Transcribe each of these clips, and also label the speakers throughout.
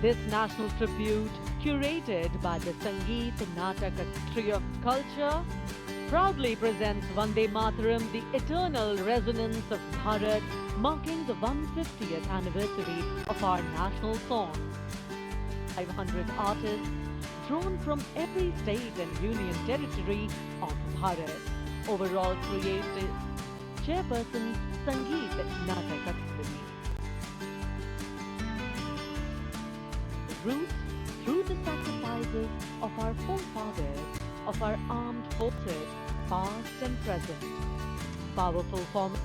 Speaker 1: This national tribute, curated by the Sangeet Natak Tree of Culture, proudly presents Vande Mataram, the eternal resonance of Bharat, marking the 150th anniversary of our national song. 500 artists drawn from every state and union territory of Bharat. Overall creative Chairperson Sangeet Natak Academy. Roots through the sacrifices of our forefathers, of our armed forces, past and present. Powerful form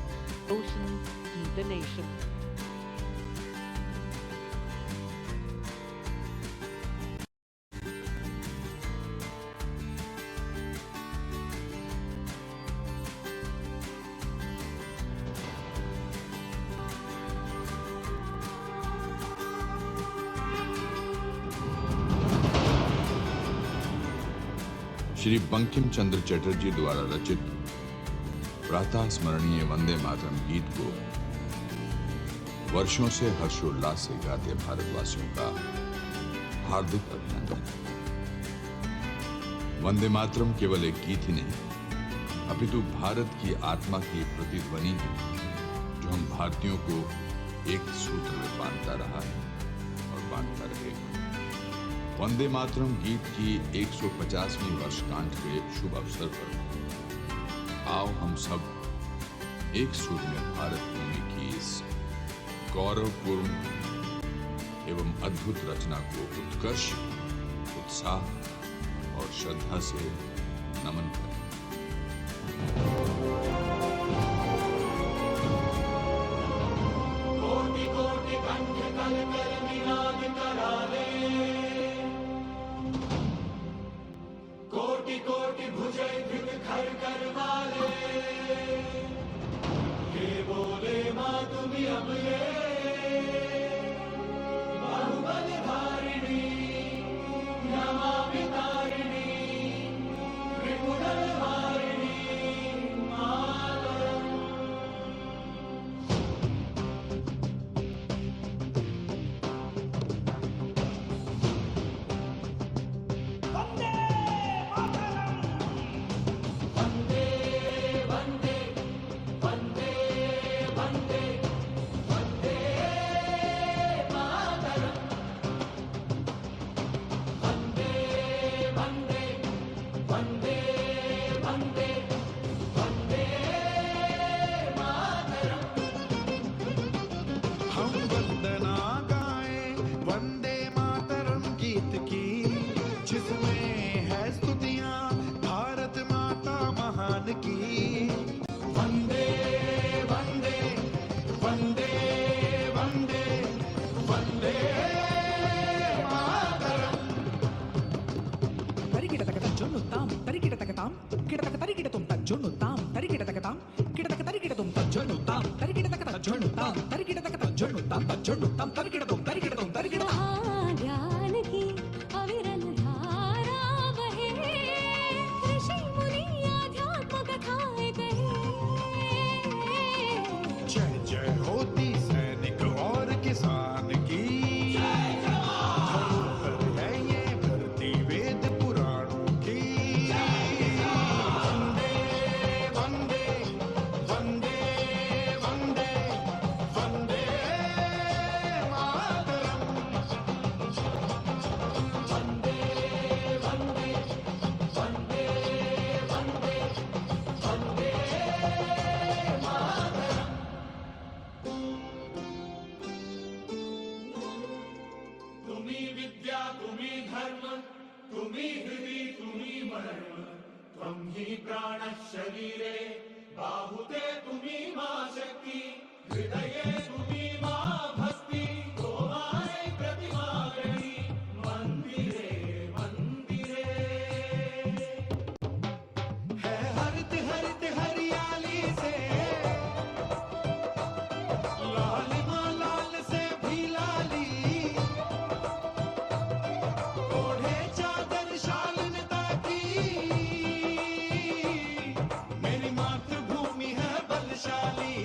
Speaker 1: ocean to the nation.
Speaker 2: Shri Bankim Chandra Chatterjee द्वारा रचित प्रातः स्मरणीय वंदे मातरम गीत को वर्षों से हर्षोल्लास से गाते भारतवासियों का हार्दिक अभिनंदन। वंदे मातरम केवल एक गीत ही नहीं, अपितु भारत की आत्मा की प्रतिध्वनि है, जो हम भारतीयों को एक सूत्र में बांधता रहा है और बांधता रहेगा। वंदे मातरम गीत की 150वीं वर्षगांठ के शुभ अवसर पर आओ हम सब एक सुर में भारत भूमि की इस गौरवपूर्ण एवं अद्भुत रचना को उत्कर्ष, उत्साह और श्रद्धा से नमन करें।
Speaker 3: कोटि कोटि कंठ कल कर निनाद कराले, कोटि कोटि भुजय धृत खर कर वाले, ये बोले माँ तुम्ही अमले, बाहुबल धारिणी नमामि तारिणी, त्रिपुरल वारिणी मातरम।
Speaker 4: हम वंदना गाएं वंदे मातरम गीत की, जिसमें है स्तुतियां भारत माता महान की। वंदे वंदे वंदे वंदे वंदे मातरम।
Speaker 5: తరిగిడతకతం జొన్నుతాం తరిగిడతకతాం కిడతక తరిగిడతుం తజ్జొన్నుతాం తరిగిడతకతాం కిడతక తరిగిడతుం తజ్జొన్నుతాం తరిగిడతకత జొన్నుతాం తరిగిడతకత జొన్నుతాం తజ్జొన్నుతాం తరిగిడతుం తరిగిడతుం తరిగిడతాం।
Speaker 6: ज्ञान की अविरल धारा बहे, ऋषि मुनि आध्यात्म कथाएं कहे।
Speaker 4: जय जय होती सैनिक और किसान की, धरोहर है ये धरती वेद पुराणों की। वंदे वंदे वंदे वंदे वंदे मातरम। वंदे वंदे वंदे वंदे वंदे मातरम।
Speaker 3: तुम्ही विद्या तुम्ही धर्म, तुम्ही हृदि तुम्ही मर्म, त्वं हि प्राणः शरीरे, बाहुते तुम्ही मा शक्ति, हृदये तुम्ही मा भक्ति, गोमाय प्रतिमा गणी, मंदिरे मंदिरे।
Speaker 4: है हरित हरित हरियाली से, लाल माँ लाल से भी लाली, ओढ़े चादर शालीनता की, मेरी मातृभूमि है बलशाली।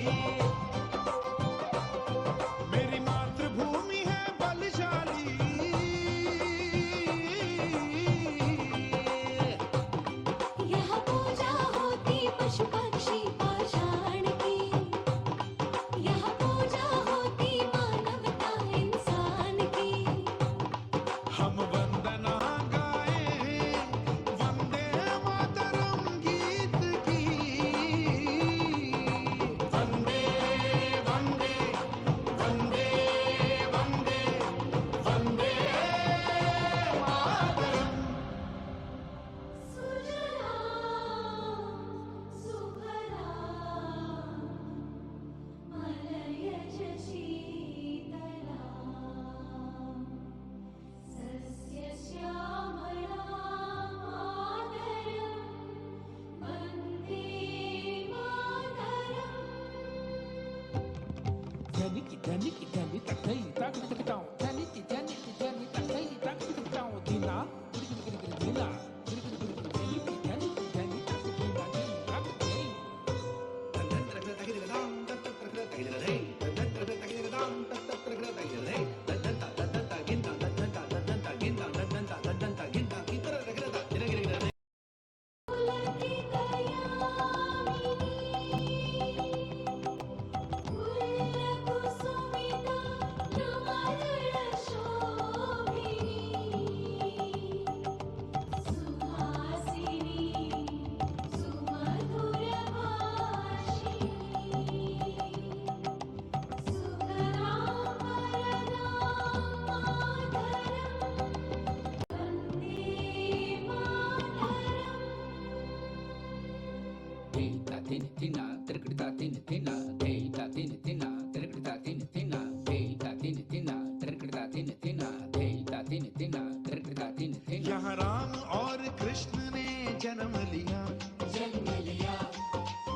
Speaker 4: यहाँ राम और कृष्ण ने जन्म लिया,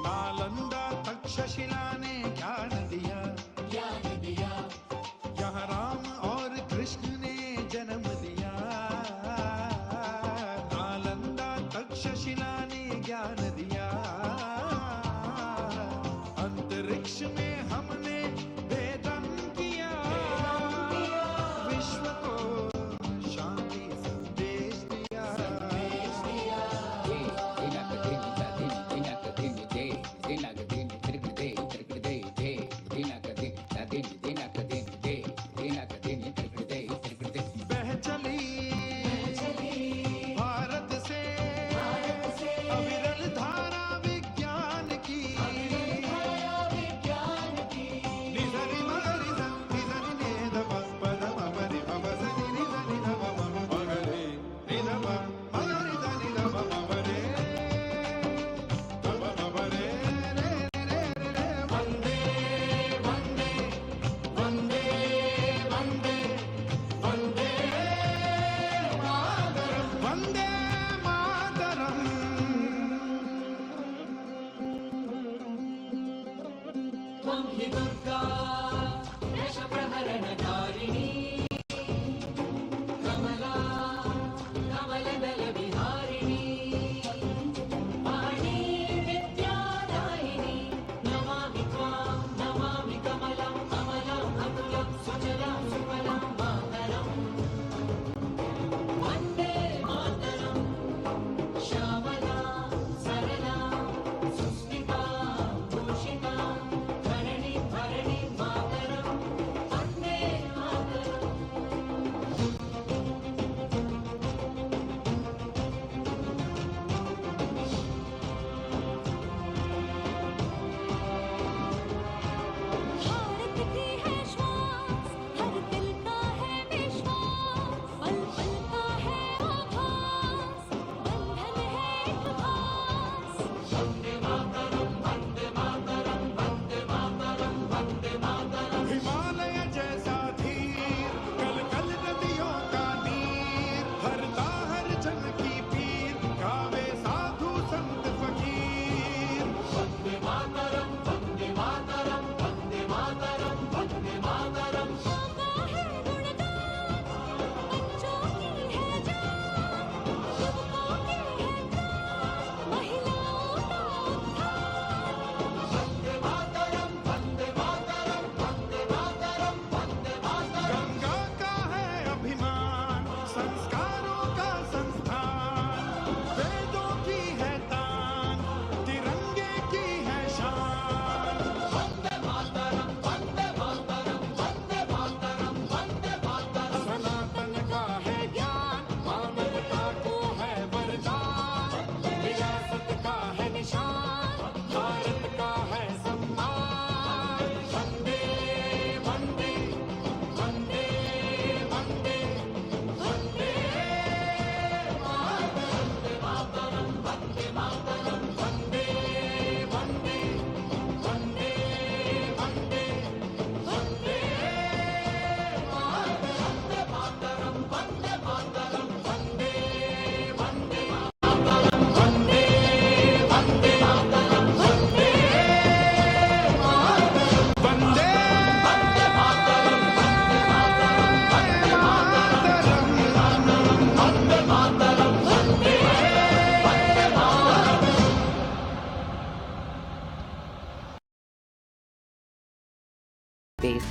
Speaker 4: नालंदा तक्षशिला ने ज्ञान दिया। यहाँ राम और कृष्ण ने जन्म लिया, नालंदा तक्षशिला ने ज्ञान दिया। अंतरिक्ष में हमने वेदन किया, विश्व को शांति संदेश दिया। बह चली भारत से अविरल धारा विज्ञान की। निधरि मगरि ध निधरि ने ध प प ध म प रि प प ध नि नि ध नि ध प म म प ग रे नि ध प मगरि ध नि ध प म प रे ध प म प रे रे रे रे रे। वंदे वंदे वंदे वंदे वंदे मातरम, वंदे मातरम।
Speaker 3: त्वं हि दुर्गा दशप्रहरणकारिणी, कमला कमलदलविहारिणी, वाणी विद्यादायिनी। नमामि त्वां नमामि कमलं कमलं अतुलं सुजलं सुफलं मातरम्। वन्दे मातरम्, श्यामला सरला सुस्मिता भूषिता धरणि धरणि मातरम्।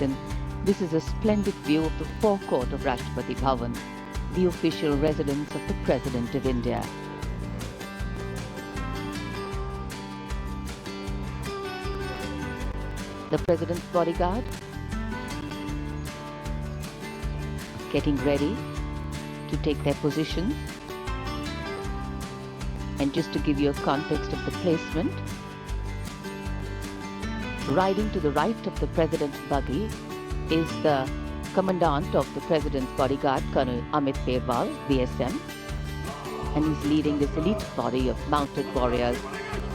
Speaker 7: Listen, this is a splendid view of the forecourt of Rashtrapati Bhavan, the official residence of the President of India. The President's bodyguard getting ready to take their position. And just to give you a context of the placement, riding to the right of the President's buggy is the Commandant of the President's bodyguard, Colonel Amit Berwal, VSM, and he's leading this elite body of mounted warriors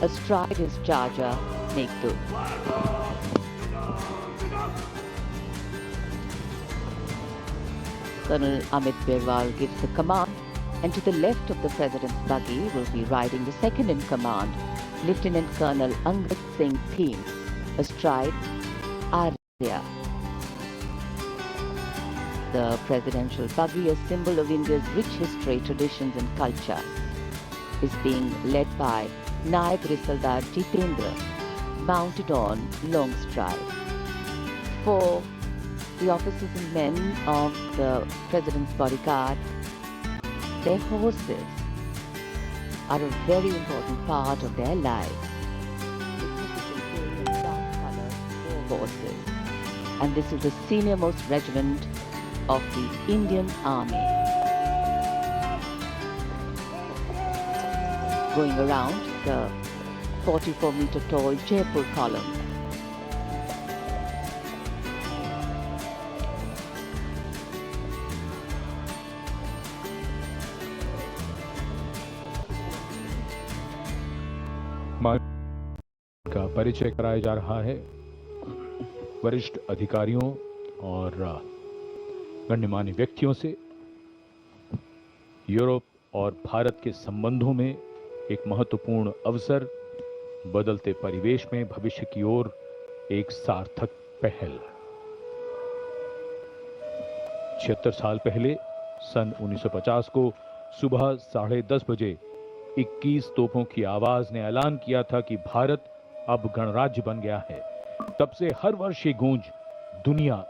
Speaker 7: astride his charger, Meghdoot. Colonel Amit Berwal gives the command, and to the left of the President's buggy will be riding the second in command, Lieutenant Colonel Angad Singh Thiem, astride Arya. The presidential buggy, a symbol of India's rich history, traditions and culture, is being led by Naib Risaldar Jitendra, mounted on Longstride. For the officers and men of the President's bodyguard, their horses are a very important part of their lives. Significant dark-colored war horses, and this is the senior-most regiment of the Indian Army. Going around the 44-meter tall Jaipur column.
Speaker 8: का परिचय कराया जा रहा है वरिष्ठ अधिकारियों और गण्यमान्य व्यक्तियों से। यूरोप और भारत के संबंधों में एक महत्वपूर्ण अवसर, बदलते परिवेश में भविष्य की ओर एक सार्थक पहल। 76 साल पहले सन 1950 को सुबह 10:30 बजे 21 तोपों की आवाज ने ऐलान किया था कि भारत अब गणराज्य बन गया है। तब से हर वर्ष ये गूंज दुनिया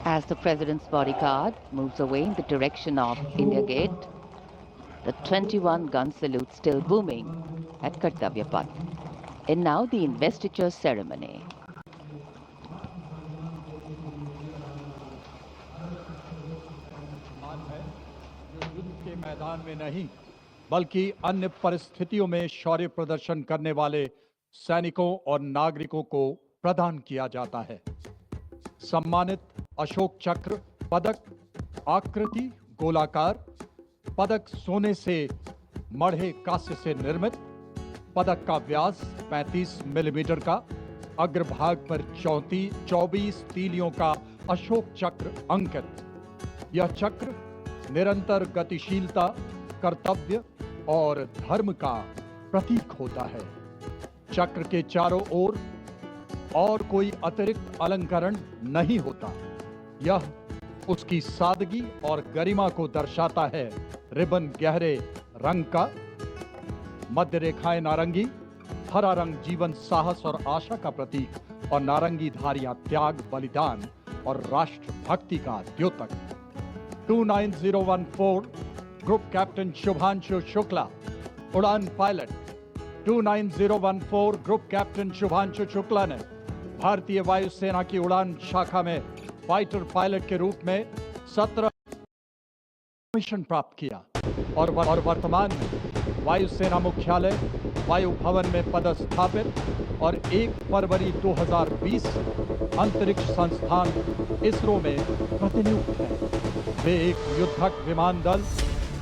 Speaker 7: As the President's bodyguard moves away in the direction of India Gate, the 21-gun salute still booming at Kartavya Path. And now the investiture ceremony.
Speaker 9: युद्ध के मैदान में नहीं बल्कि अन्य परिस्थितियों में शौर्य प्रदर्शन करने वाले सैनिकों और नागरिकों को प्रदान किया जाता है। सम्मानित अशोक चक्र पदक, आकृति गोलाकार, पदक सोने से मढ़े कांस्य से निर्मित, पदक का व्यास 35 मिलीमीटर का, अग्रभाग पर 24 तीलियों का अशोक चक्र अंकित। यह चक्र निरंतर गतिशीलता, कर्तव्य और धर्म का प्रतीक होता है। चक्र के चारों ओर और कोई अतिरिक्त अलंकरण नहीं होता। यह उसकी सादगी और गरिमा को दर्शाता है। रिबन गहरे रंग का, मध्य रेखाएं नारंगी, हरा रंग जीवन, साहस और आशा का प्रतीक और नारंगी धारियां त्याग, बलिदान और राष्ट्र भक्ति का द्योतक। 29014 ग्रुप कैप्टन शुभांशु शुक्ला, उड़ान pilot. 29014 group captain Shubhanshu Shukla ने भारतीय वायुसेना की उड़ान शाखा में फाइटर पायलट के रूप में 17 मिशन प्राप्त किया और वर्तमान में वायुसेना मुख्यालय वायु भवन में पदस्थापित और 1 फरवरी 2020 अंतरिक्ष संस्थान इसरो में प्रतिनियुक्त है। वे एक युद्धक विमान दल,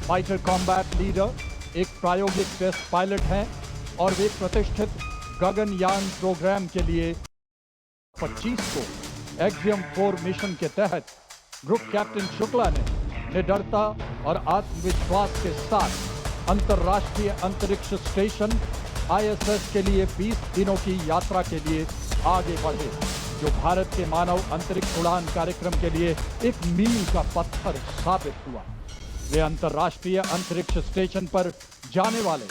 Speaker 9: फाइटर कॉम्बैट लीडर, एक प्रायोगिक टेस्ट पायलट हैं और वे प्रतिष्ठित गगनयान प्रोग्राम के लिए 25 को एक्सियम 4 मिशन के तहत ग्रुप कैप्टन शुक्ला ने निडरता और आत्मविश्वास के साथ अंतर्राष्ट्रीय अंतरिक्ष स्टेशन ISS के लिए 20 दिनों की यात्रा के लिए आगे बढ़े, जो भारत के मानव अंतरिक्ष उड़ान कार्यक्रम के लिए एक मील का पत्थर साबित हुआ। वे अंतर्राष्ट्रीय अंतरिक्ष स्टेशन पर जाने वाले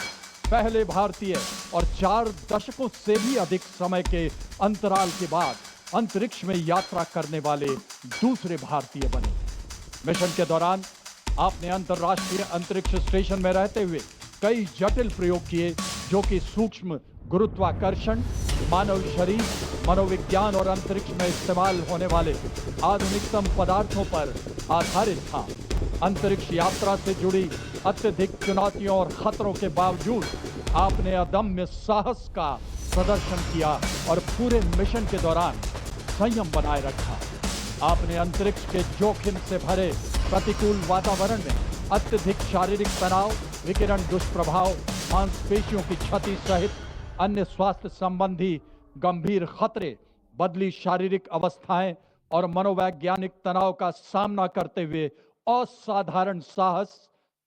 Speaker 9: पहले भारतीय और 4 दशकों से भी अधिक समय के अंतराल के बाद अंतरिक्ष में यात्रा करने वाले दूसरे भारतीय बने। मिशन के दौरान आपने अंतर्राष्ट्रीय अंतरिक्ष स्टेशन में रहते हुए कई जटिल प्रयोग किए, जो कि सूक्ष्म गुरुत्वाकर्षण, मानव शरीर, मनोविज्ञान और अंतरिक्ष में इस्तेमाल होने वाले आधुनिकतम पदार्थों पर आधारित था। अंतरिक्ष यात्रा से जुड़ी अत्यधिक चुनौतियों और खतरों के बावजूद आपने अदम्य साहस का प्रदर्शन किया और पूरे मिशन के दौरान संयम बनाए रखा। आपने अंतरिक्ष के जोखिम से भरे प्रतिकूल वातावरण में अत्यधिक शारीरिक तनाव, विकिरण दुष्प्रभाव, मांसपेशियों की क्षति सहित अन्य स्वास्थ्य संबंधी गंभीर खतरे, बदली शारीरिक अवस्थाएं और मनोवैज्ञानिक तनाव का सामना करते हुए असाधारण साहस,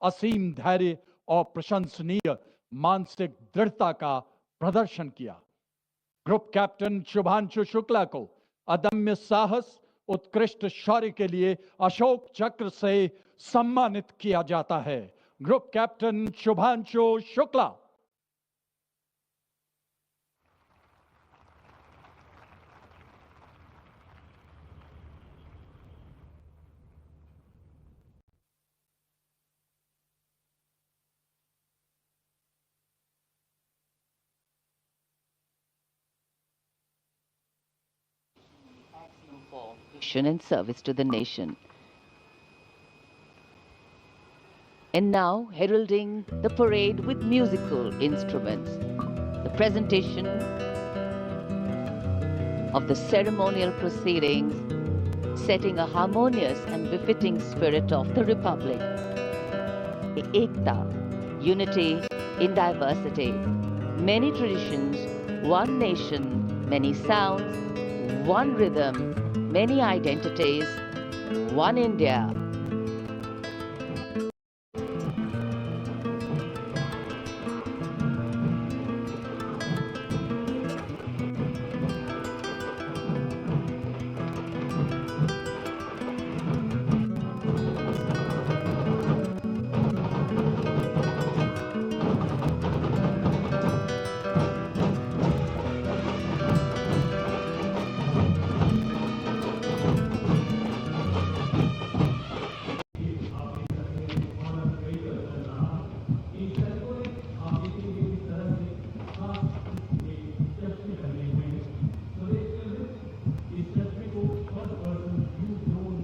Speaker 9: असीम धैर्य और प्रशंसनीय मानसिक दृढ़ता का प्रदर्शन किया। ग्रुप कैप्टन शुभांशु शुक्ला को अदम्य साहस, उत्कृष्ट शौर्य के लिए अशोक चक्र से सम्मानित किया जाता है। Group captain Shubhanshu Shukla.
Speaker 7: And service to the nation. And now, heralding the parade with musical instruments, the presentation of the ceremonial proceedings, setting a harmonious and befitting spirit of the Republic. Ekta, unity in diversity, many traditions, one nation, many sounds, one rhythm, many identities, one India.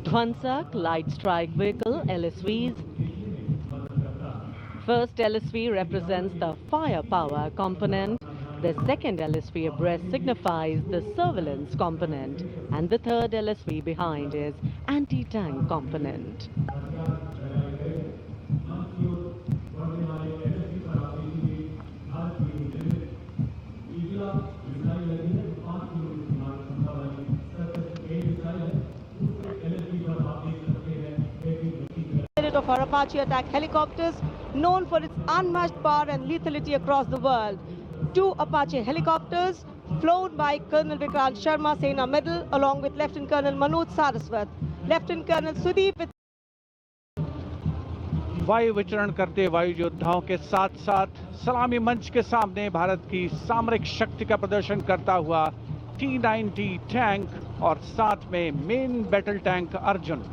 Speaker 1: Dwansak Light Strike Vehicle LSVs. First LSV represents the firepower component, the second LSV abreast signifies the surveillance component, and the third LSV behind is anti-tank component.
Speaker 10: Of our Apache attack helicopters, known for its unmatched power and lethality across the world. 2 Apache helicopters flown by Colonel Vikrant Sharma, Sena Medal, along with Lieutenant Colonel Manoj Saraswat, Lieutenant Colonel Sudeep.
Speaker 11: वायु विचरण करते वायु योद्धाओं के साथ साथ सलामी मंच के सामने भारत की सामरिक शक्ति का प्रदर्शन करता हुआ T-90 टैंक और साथ में मेन बैटल टैंक अर्जुन।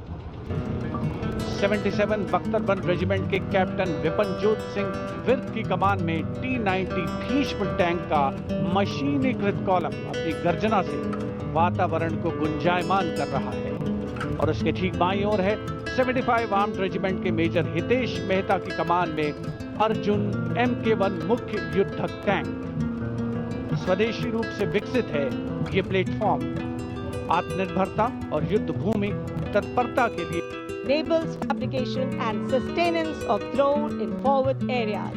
Speaker 11: 77 बख्तरबंद रेजिमेंट के कैप्टन विपनजोत सिंह विर्क की कमान में T-90 भीष्म टैंक का मशीनीकृत कॉलम अपनी गर्जना से वातावरण को गुंजायमान कर रहा है और उसके ठीक बाईं ओर है 75 आर्म्ड रेजिमेंट के मेजर हितेश मेहता की कमान में अर्जुन MK1 मुख्य युद्धक टैंक। स्वदेशी रूप से विकसित है ये प्लेटफॉर्म आत्मनिर्भरता और युद्ध भूमि तत्परता के लिए
Speaker 10: enables fabrication and sustenance of drone in forward areas.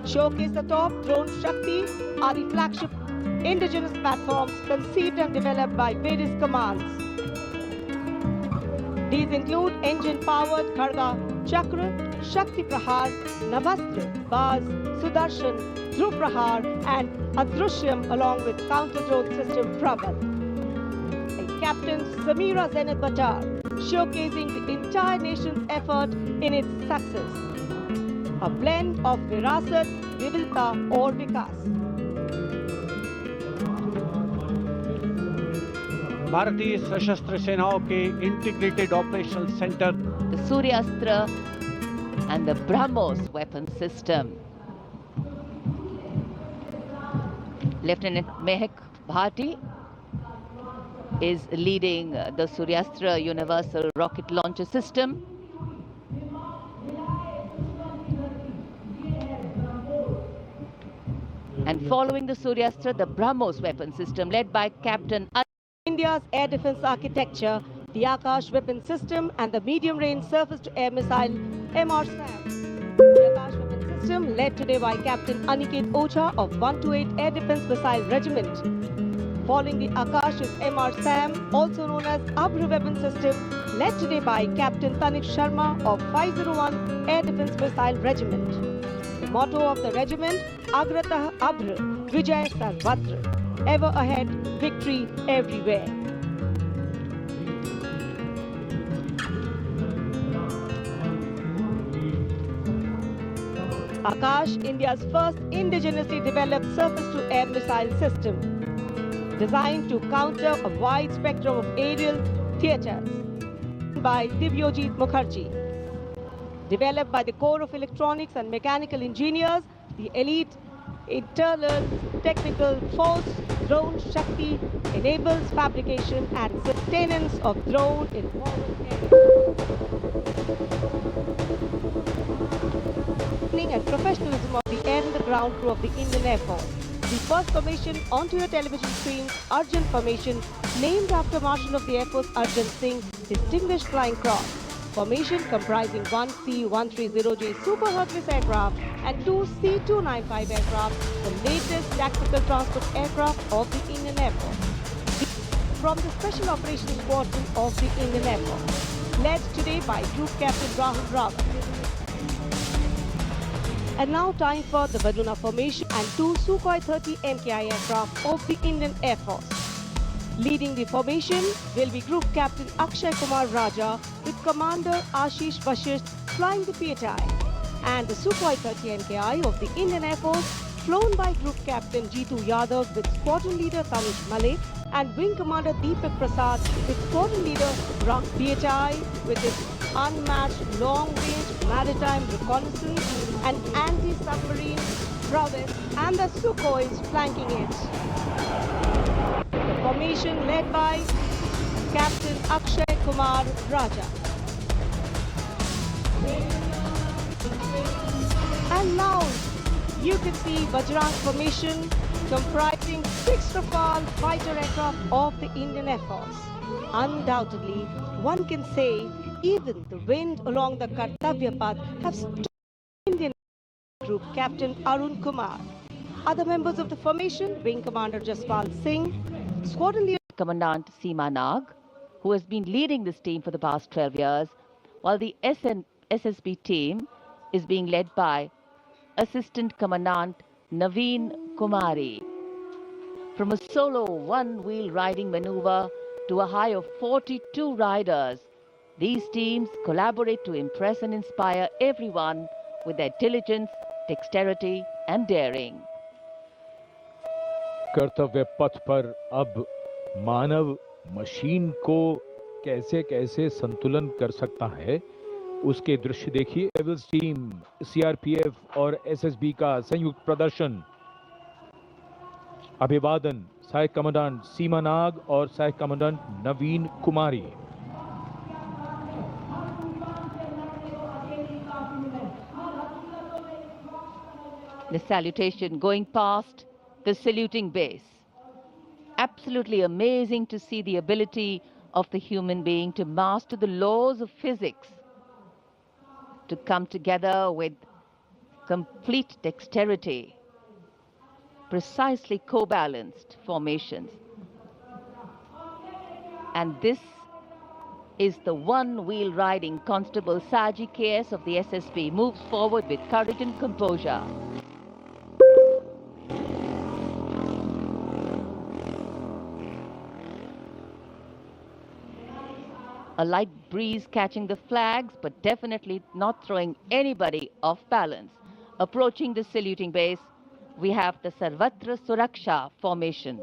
Speaker 10: Showcase the top Drone Shakti are the flagship indigenous platforms conceived and developed by various commands. These include engine-powered Kharga, Chakra, Shakti Prahar, Navastra, Baz, Sudarshan, Dhruv Prahar and Adrushyam along with counter-drone system Prabal. And Captain Samira Zenith Batar, showcasing the entire nation's effort in its success. A blend of Virasat, Vivilta or Vikas.
Speaker 11: भारतीय सशस्त्र सेनाओं के integrated operational centre
Speaker 7: The Suryastra and the BrahMos weapon system. Lieutenant Mehak Bhati is leading the Suryastra Universal Rocket Launcher System. And following the Suryastra, the BrahMos weapon system led by Captain
Speaker 10: India's air defense architecture, the Akash weapon system and the medium-range surface-to-air missile MR-SAM. The Akash weapon system led today by Captain Aniket Ocha of 128 Air Defense Missile Regiment. Following the Akash is MR-SAM, also known as Abhr weapon system, led today by Captain Tanik Sharma of 501 Air Defense Missile Regiment. The motto of the regiment, Agratah Abhr, Vijay Sarvatra. Ever ahead, victory everywhere. Akash, India's first indigenously developed surface-to-air missile system, designed to counter a wide spectrum of aerial theatres, by Divyojit Mukherjee. Developed by the Corps of Electronics and Mechanical Engineers, the elite internal technical force Drone Shakti enables fabrication and sustenance of drone in foreign areas. And professionalism of the air and the ground crew of the Indian Air Force. The first formation onto your television screens, Arjun Formation, named after Marshal of the Air Force Arjun Singh, Distinguished Flying Cross. Formation comprising one C-130J Super Hercules aircraft and two C-295 aircraft, the latest tactical transport aircraft of the Indian Air Force. From the Special Operations Squadron of the Indian Air Force, led today by Group Captain Rahul Rawat. And now time for the Varuna Formation and two Sukhoi 30 MKI aircraft of the Indian Air Force. Leading the formation will be Group Captain Akshay Kumar Raja with Commander Ashish Vashisht flying the PHI. And the Sukhoi 30 MKI of the Indian Air Force flown by Group Captain Jeetu Yadav with Squadron Leader Tanish Malik and Wing Commander Deepak Prasad with Squadron Leader Ram PHI with its unmatched long-range maritime reconnaissance and anti-submarine prowess and the Sukhois flanking it. The formation led by Captain Akshay Kumar Raja. And now you can see Vajrang formation comprising 6 Rafale fighter aircraft of the Indian Air Force. Undoubtedly, one can say even the wind along the Kartavya path have stood Indian Group Captain Arun Kumar. Other members of the formation, Wing Commander Jaswal Singh, Squadron Leader
Speaker 7: Commandant Seema Nag, who has been leading this team for the past 12 years, while the SSB team is being led by Assistant Commandant Naveen Kumari. From a solo one-wheel riding maneuver to a high of 42 riders, these teams collaborate to impress and inspire everyone with their diligence, dexterity and daring.
Speaker 8: कर्तव्य पथ पर अब मानव machine को कैसे कैसे संतुलन कर सकता है, उसके दृश्य देखिए। एविल्स टीम, सीआरपीएफ और एसएसबी का संयुक्त प्रदर्शन। अभिवादन सहायक कमांडेंट सीमा नाग और सहायक commandant Naveen Kumari.
Speaker 7: The salutation going past the saluting base. Absolutely amazing to see the ability of the human being to master the laws of physics, to come together with complete dexterity, precisely co-balanced formations. And this is the one-wheel riding Constable Saji KS of the SSB moves forward with courage and composure. A light breeze catching the flags, but definitely not throwing anybody off balance. Approaching the saluting base, we have the Sarvatra Suraksha formation.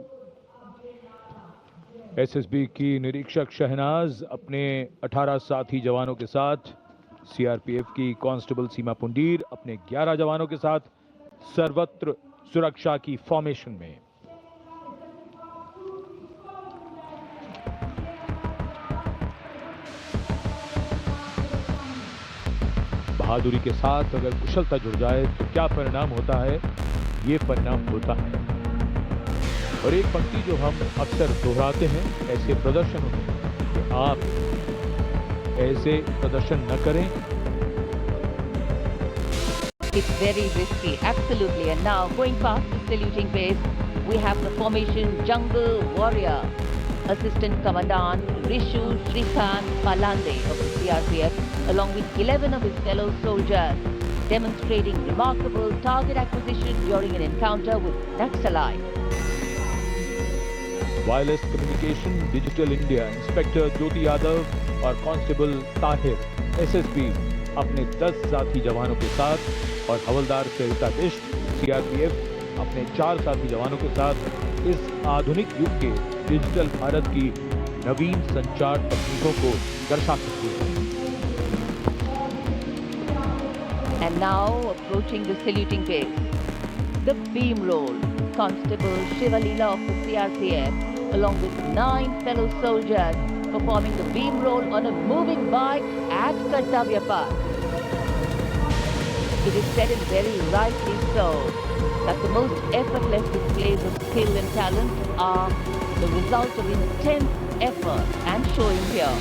Speaker 8: SSB की निरीक्षक शहनाज अपने 18 साथी जवानों के साथ, CRPF की constable सीमा पुंडीर अपने 11 जवानों के साथ सर्वत्र सुरक्षा की फॉर्मेशन में। बहादुरी के साथ अगर कुशलता जुड़ जाए तो क्या परिणाम होता है, ये परिणाम होता है। और एक पंक्ति जो हम अक्सर दोहराते हैं ऐसे प्रदर्शनों में कि आप ऐसे प्रदर्शन न करें।
Speaker 7: It's very risky, absolutely. And now going past the saluting base, we have the formation Jungle Warrior. Assistant Commandant Rishu Shrikant Palande of the CRPF, along with 11 of his fellow soldiers, demonstrating remarkable target acquisition during an encounter with Naxalite.
Speaker 8: Wireless communication digital India inspector Jyoti Yadav और constable Tahir SSB अपने 10 साथी जवानों के साथ और हवलदार सरिता Bisht CRPF अपने 4 साथी जवानों के साथ इस आधुनिक युग के डिजिटल भारत की नवीन संचार तकनीकों को दर्शा सकते हैं।
Speaker 7: And now approaching the saluting base, the beam roll, Constable Shivalila of the CRPF, along with 9 fellow soldiers, performing the beam roll on a moving bike at Kartavya Path. It is said, and very rightly so, that the most effortless displays of skill and talent are the result of intense effort and showing here.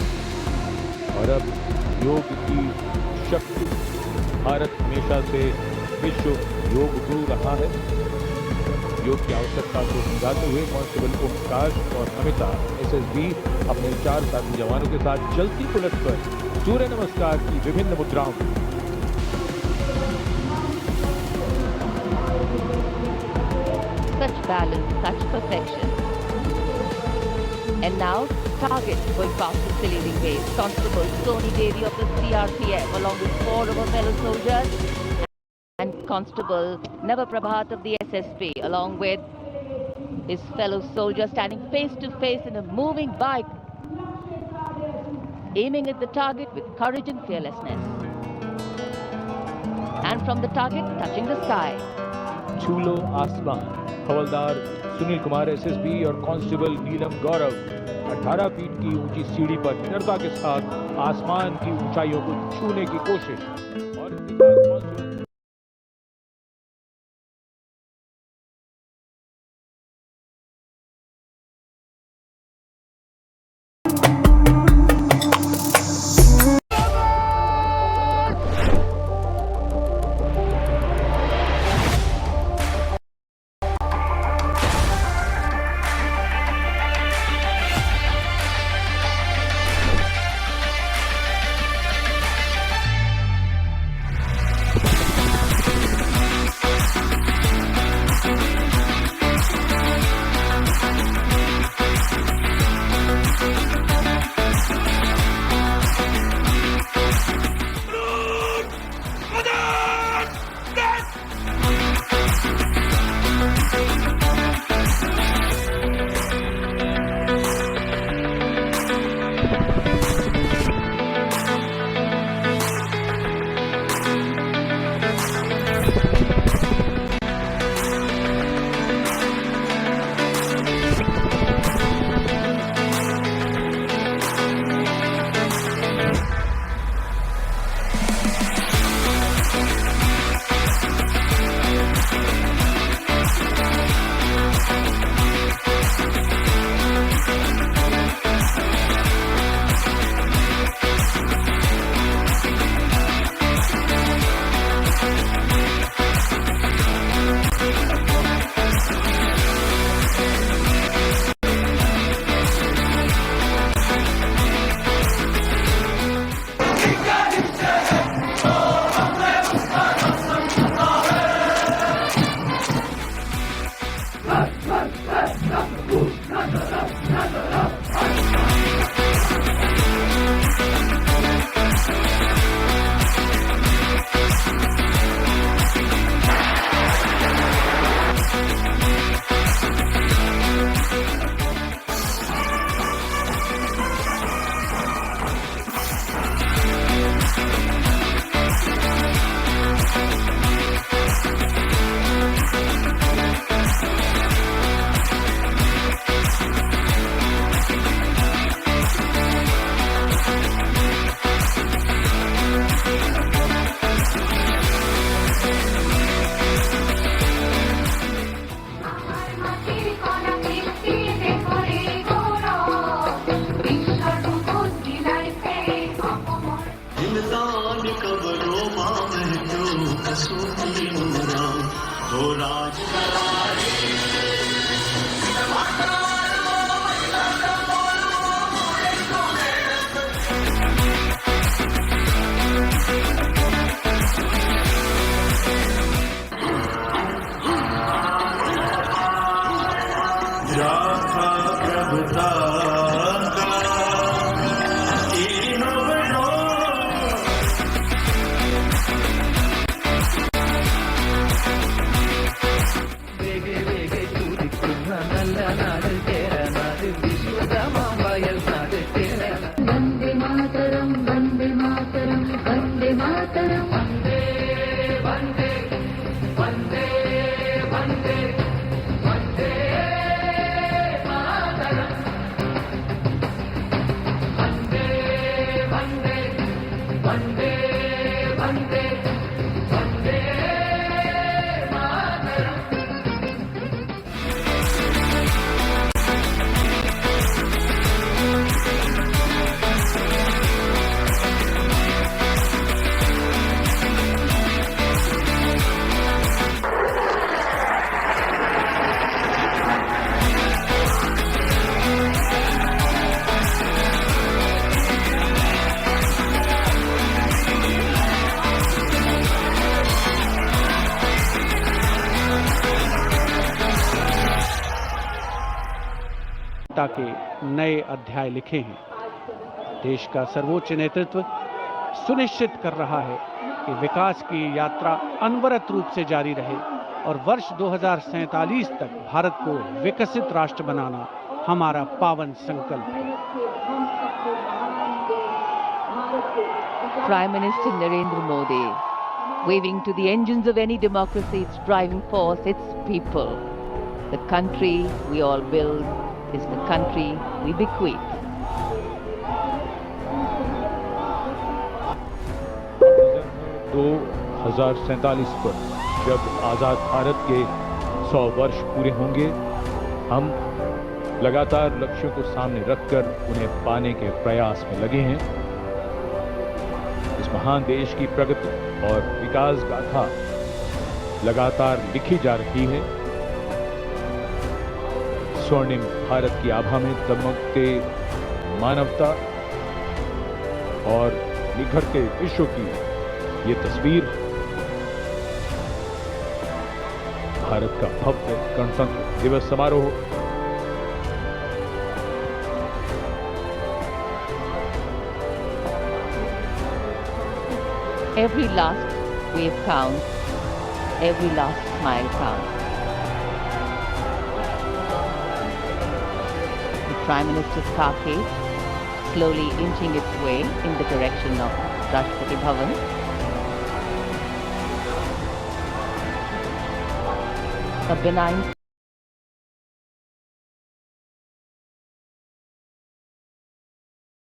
Speaker 8: और अब योग की शक्ति, भारत हमेशा से विश्व योग गुरु रहा है। योग की आवश्यकता को समझाते हुए कांस्टेबल ओमकाश और अमिता एसएसबी अपने 4 साथी जवानों के साथ चलती पुलिस पर सूर्य नमस्कार की विभिन्न मुद्राओं में।
Speaker 7: Such balance, such perfection. And now, target going past the saluting base. Constable Soni Devi of the CRPF, along with 4 of her fellow soldiers, and Constable Navaprabhat of the SSB, along with his fellow soldier, standing face to face in a moving bike, aiming at the target with courage and fearlessness. And from the target, touching the sky.
Speaker 8: छूलो आसमान, हवलदार Sunil Kumar SSB और constable नीलम गौरव 18 feet की ऊंची सीढ़ी पर निडरता के साथ आसमान की ऊंचाइयों को छूने की कोशिश। और इसके साथ
Speaker 3: दिलदान कबरो मामह क्यों कसूती नूरान हो राज राखा प्रभुता
Speaker 6: वंदे मातरम वंदे मातरम वंदे मातरम वंदे वंदे वंदे वंदे वंदे मातरम वंदे वंदे वंदे वंदे वंदे मातरम
Speaker 11: के नए अध्याय लिखे हैं। देश का सर्वोच्च नेतृत्व सुनिश्चित कर रहा है कि विकास की यात्रा अनवरत रूप से जारी रहे और वर्ष 2047 तक भारत को विकसित राष्ट्र बनाना हमारा पावन संकल्प है।
Speaker 7: Prime Minister Narendra Modi, waving to the engines of any democracy, its driving force, its people. The country we all build is the country we bequeath.
Speaker 8: 2047 पर जब आज़ाद भारत के 100 वर्ष पूरे होंगे, हम लगातार लक्ष्यों को सामने रखकर उन्हें पाने के प्रयास में लगे हैं। इस महान देश की प्रगति और विकास गाथा लगातार लिखी जा रही है। स्वर्णिम भारत की आभा में दमकते मानवता और निखरते विश्व की ये तस्वीर भारत का भव्य गणतंत्र दिवस समारोह
Speaker 7: Every last wave counts, every last smile counts. The Prime Minister's car case slowly inching its way in the direction of Rashtrapati Bhavan. A benign